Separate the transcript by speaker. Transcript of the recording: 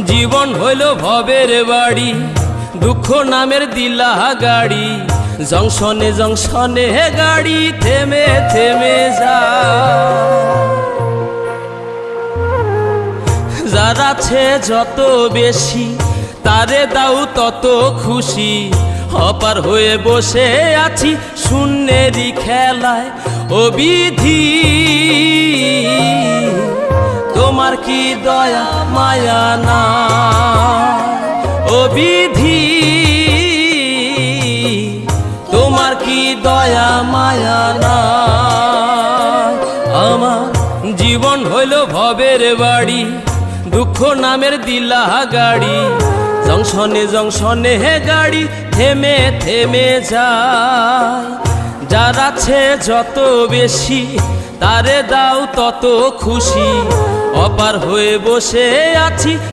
Speaker 1: জীবন হইল ভবের বাড়ি, দুঃখ নামের দিলা গাড়ি। জংশনে জংশনে গাড়ি থেমে থেমে যায়। যার আছে যত বেশি তারে দাও তত খুশি। অপার হয়ে বসে আছি শূন্যেরই খেলায়। ও বিধি তোমার কি দয়া মায়া না? ও বিধি তোমার কি দয়া মায়া না? আমার জীবন হইল ভবের বাড়ি, দুঃখ নামের দিলা গাড়ি। জংশনে জংশনে গাড়ি থেমে থেমে যায়। যার আছে যত বেশি তারে দাও তত খুশি। অপার হয়ে বসে আছি